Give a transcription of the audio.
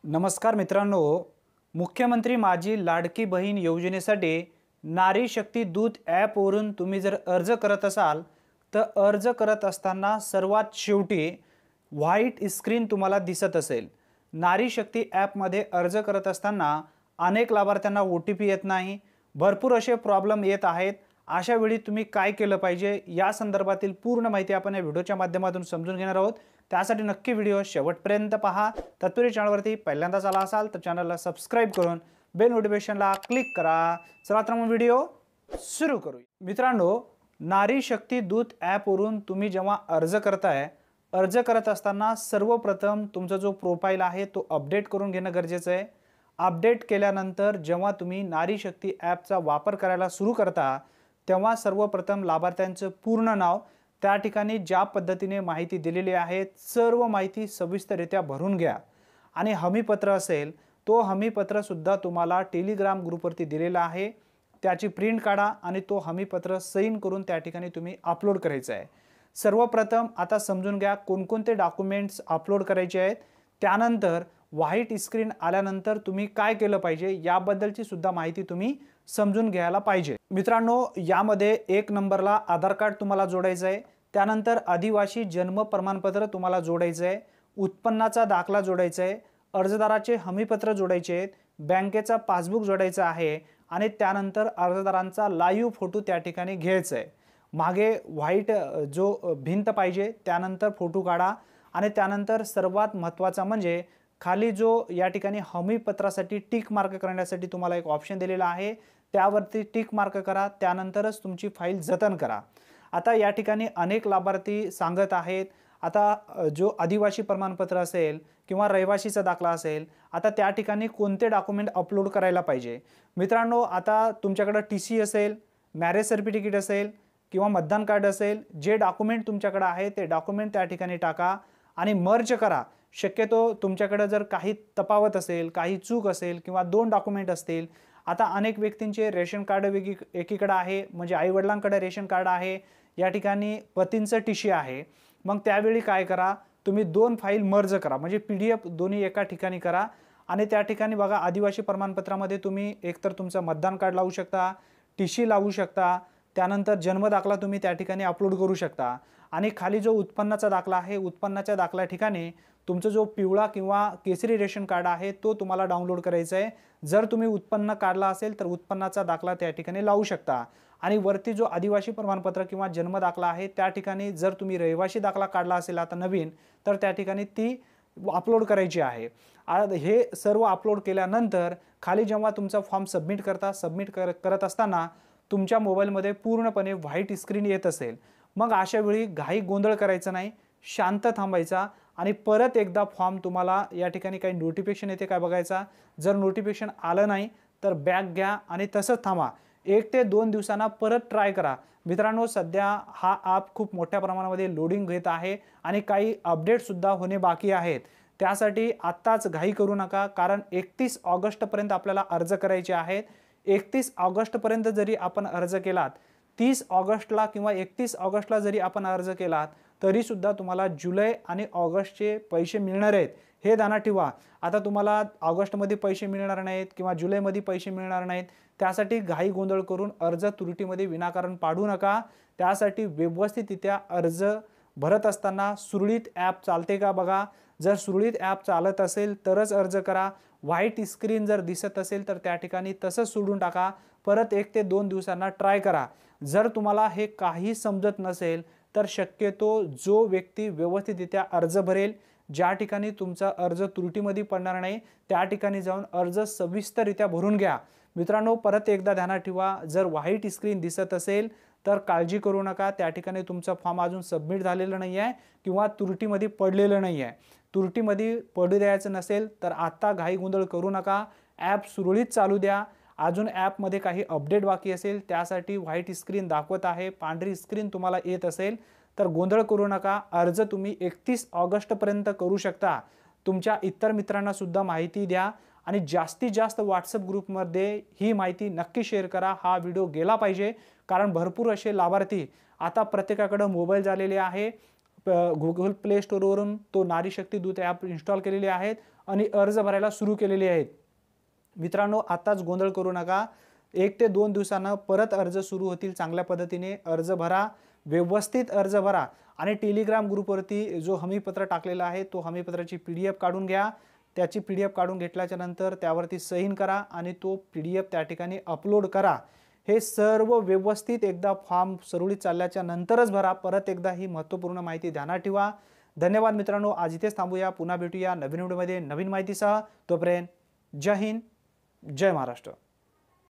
नमस्कार मित्रांनो, मुख्यमंत्री माझी लाडकी बहीण योजनेसाठी नारी शक्ती दूत ॲपवरून तुम्ही जर अर्ज करत असाल तर अर्ज करत असताना सर्वात शेवटी व्हाईट स्क्रीन तुम्हाला दिसत असेल। नारी शक्ती ॲपमध्ये अर्ज करत असताना अनेक लाभार्थ्यांना OTP येत नाही, भरपूर असे प्रॉब्लेम येत आहेत। अशा वेळी तुम्ही काय केलं पाहिजे या संदर्भातील पूर्ण माहिती आपण या व्हिडिओच्या माध्यमातून समजून घेणार आहोत। त्यासाठी नक्की व्हिडिओ शेवटपर्यंत पहा। तत्पूर्वी चॅनलवरती पहिल्यांदाच आला असाल तर चॅनलला सबस्क्राइब करून बेल नोटिफिकेशनला क्लिक करा। चला तर मग व्हिडिओ सुरू करूया। मित्रांनो, नारी शक्ती दूत ॲपवरून तुम्ही जेव्हा अर्ज करताय, अर्ज करत असताना सर्वप्रथम तुमचा जो प्रोफाइल आहे तो अपडेट करून घेणं गरजेचं आहे। अपडेट केल्यानंतर जेव्हा तुम्ही नारी शक्ती ॲपचा वापर करायला सुरू करता तेव्हा सर्वप्रथम लाभार्थ्यांचं पूर्ण नाव, त्या ठिकाणी ज्या पद्धतीने माहिती दिलेली आहे सर्व माहिती सविस्तररित्या भरून घ्या। आणि हमीपत्र असेल तो हमीपत्र सुद्धा तुम्हाला टेलिग्राम ग्रुपवरती दिलेला आहे, त्याची प्रिंट काढा आणि तो हमीपत्र साइन करून त्या ठिकाणी तुम्ही अपलोड करायचं आहे। सर्वप्रथम आता समजून घ्या कोणकोणते डॉक्युमेंट्स अपलोड करायचे आहेत, त्यानंतर व्हाईट स्क्रीन आल्यानंतर तुम्ही काय केलं पाहिजे याबद्दलची सुद्धा माहिती तुम्ही समजून घ्यायला पाहिजे। मित्रांनो, यामध्ये 1 नंबरला आधार कार्ड तुम्हाला जोडायचं आहे, त्यानंतर आदिवासी जन्म प्रमाणपत्र तुम्हाला जोडायचं आहे, उत्पन्नाचा दाखला जोडायचा आहे, अर्जदाराचे हमीपत्र जोडायचे आहेत, बँकेचा पासबुक जोडायचा आहे आणि त्यानंतर अर्जदारांचा लाईव्ह फोटो त्या ठिकाणी घ्यायचा आहे। मागे व्हाईट जो भिंत पाहिजे त्यानंतर फोटो काढा आणि त्यानंतर सर्वात महत्त्वाचा म्हणजे खाली जो या ठिकाणी हमीपत्रासाठी टिक मार्क करण्यासाठी तुम्हाला एक ऑप्शन दिलेला आहे त्यावरती टिक मार्क करा, त्यानंतरच तुमची फाईल जतन करा। आता या ठिकाणी अनेक लाभार्थी सांगत आहेत, आता जो आदिवासी प्रमाणपत्र असेल किंवा रहिवासीचा दाखला असेल, आता त्या ठिकाणी कोणते डॉक्युमेंट अपलोड करायला पाहिजे। मित्रांनो, आता तुमच्याकडे TC असेल, मॅरेज सर्टिफिकेट असेल किंवा मतदान कार्ड असेल, जे डॉक्युमेंट तुमच्याकडे आहे ते डॉक्युमेंट त्या ठिकाणी टाका आणि मर्ज करा। शक्यतो तुमच्याकडे जर काही तफावत असेल, काही चूक असेल किंवा 2 डॉक्युमेंट असतील, आता अनेक व्यक्तींचे रेशन कार्ड एकीकडे आहे, म्हणजे आई वडिलांकडे रेशन कार्ड आहे, या ठिकाणी पतींचं TC आहे, मग त्यावेळी काय करा, तुम्ही 2 फाईल मर्ज करा, म्हणजे PDF दोन्ही एका ठिकाणी करा आणि त्या ठिकाणी बघा आदिवासी प्रमाणपत्रामध्ये तुम्ही एकतर तुमचं मतदान कार्ड लावू शकता, TC लावू शकता, त्यानंतर जन्म दाखला तुम्ही त्या ठिकाणी अपलोड करू शकता आणि खाली जो उत्पन्नाचा दाखला आहे उत्पन्नाच्या दाखला ठिकाणी तुमचा जो पिवळा किंवा केसरी रेशन कार्ड आहे तो तुम्हाला डाउनलोड करायचा आहे। जर तुम्ही उत्पन्न काढला असेल तर उत्पन्नाचा दाखला त्या ठिकाणी लावू शकता आणि वरती जो आदिवासी प्रमाणपत्र किंवा जन्म दाखला आहे त्या ठिकाणी जर तुम्ही रहिवासी दाखला काढला असेल आता नवीन तर त्या ठिकाणी ती अपलोड करायची आहे। हे सर्व अपलोड केल्यानंतर खाली जेव्हा तुमचा फॉर्म सबमिट करत असताना तुमच्या मोबाईलमध्ये पूर्णपणे व्हाईट स्क्रीन येत असेल, मग अशा वेळी घाई गोंधळ करायचा नाही, शांत थांबायचा आणि परत एकदा फॉर्म तुम्हाला या ठिकाणी काही नोटिफिकेशन येते काय बघायचा। जर नोटिफिकेशन आलं नाही तर बॅक घ्या आणि तसंच थांबा, 1 ते 2 दिवसांना परत ट्राय करा। मित्रांनो, सध्या हा ॲप खूप मोठ्या प्रमाणामध्ये लोडिंग घेत आहे आणि काही अपडेटसुद्धा होणे बाकी आहेत, त्यासाठी आत्ताच घाई करू नका, कारण 31 ऑगस्टपर्यंत आपल्याला अर्ज करायचे आहेत। 31 ऑगस्टपर्यंत जरी आपण अर्ज केलात, 30 ऑगस्टला किंवा 31 ऑगस्टला जरी आपण अर्ज केलात तरी सुद्धा तुम्हाला जुलै आणि ऑगस्टचे पैसे मिळणार आहेत, हे ध्यानात ठेवा। आता तुम्हाला ऑगस्टमध्ये पैसे मिळणार नाहीत किंवा जुलैमध्ये पैसे मिळणार नाहीत, त्यासाठी घाई गोंधळ करून अर्ज त्रुटीमध्ये विनाकारण पाडू नका। त्यासाठी व्यवस्थितरित्या अर्ज भरत असताना सुरळीत ॲप चालते का बघा, जर सुरळीत ॲप चालत असेल तरच अर्ज करा। व्हाईट स्क्रीन जर दिसत असेल तर त्या ठिकाणी तसंच सोडून टाका, परत 1 ते 2 दिवसांना ट्राय करा। जर तुम्हाला हे काही समजत नसेल तर शक्यतो जो व्यक्ती व्यवस्थितरित्या अर्ज भरेल, ज्या ठिकाणी तुमचा अर्ज त्रुटीमध्ये पडणार नाही त्या ठिकाणी जाऊन अर्ज सविस्तररित्या भरून घ्या। मित्रांनो, परत एकदा ध्यानात ठेवा, जर व्हाईट स्क्रीन दिसत असेल तर काळजी करू नका, त्या ठिकाणी तुमचा फॉर्म अजून सबमिट झालेला नाही आहे किंवा त्रुटीमध्ये पडलेलं नाही आहे। त्रुटीमध्ये पडू द्यायचं नसेल तर आता घाई गोंधळ करू नका, ॲप सुरळीत चालू द्या। अजून ॲपमध्ये काही अपडेट बाकी असेल त्यासाठी व्हाईट स्क्रीन दाखवत आहे, पांढरी स्क्रीन तुम्हाला येत असेल तर गोंधळ करू नका। अर्ज तुम्ही 31 ऑगस्टपर्यंत करू शकता। तुमच्या इतर मित्रांना सुद्धा माहिती द्या आणि जास्तीत जास्त व्हॉट्सअप ग्रुपमध्ये ही माहिती नक्की शेअर करा। हा व्हिडिओ गेला पाहिजे, कारण भरपूर असे लाभार्थी आता प्रत्येकाकडे मोबाईल झालेले आहे, गुगल प्ले स्टोअरवरून तो नारी शक्ती दूत ॲप इन्स्टॉल केलेले आहेत आणि अर्ज भरायला सुरू केलेले आहेत. मित्रांनो, आताच गोंधळ करू नका. 1 ते 2 दिवसांना परत अर्ज सुरू होतील. चांगल्या पद्धतीने अर्ज भरा, व्यवस्थित अर्ज भरा आणि टेलिग्राम ग्रुपवरती जो हमीपत्र टाकलेला आहे तो हमीपत्राची PDF काढून घ्या. त्याची PDF काढून घेतल्याच्या नंतर त्यावरती सहीन करा आणि तो PDF त्या ठिकाणी अपलोड करा. हे सर्व व्यवस्थित एकदा फॉर्म सुरळीत चालल्याच्या नंतरच भरा. परत एकदा ही महत्त्वपूर्ण माहिती ध्यानात ठेवा. धन्यवाद मित्रांनो. आज इथेच थांबूया. पुन्हा भेटूया नवीन व्हिडिओमध्ये नवीन माहितीसह. तोपर्यंत जय हिंद, जय महाराष्ट्र.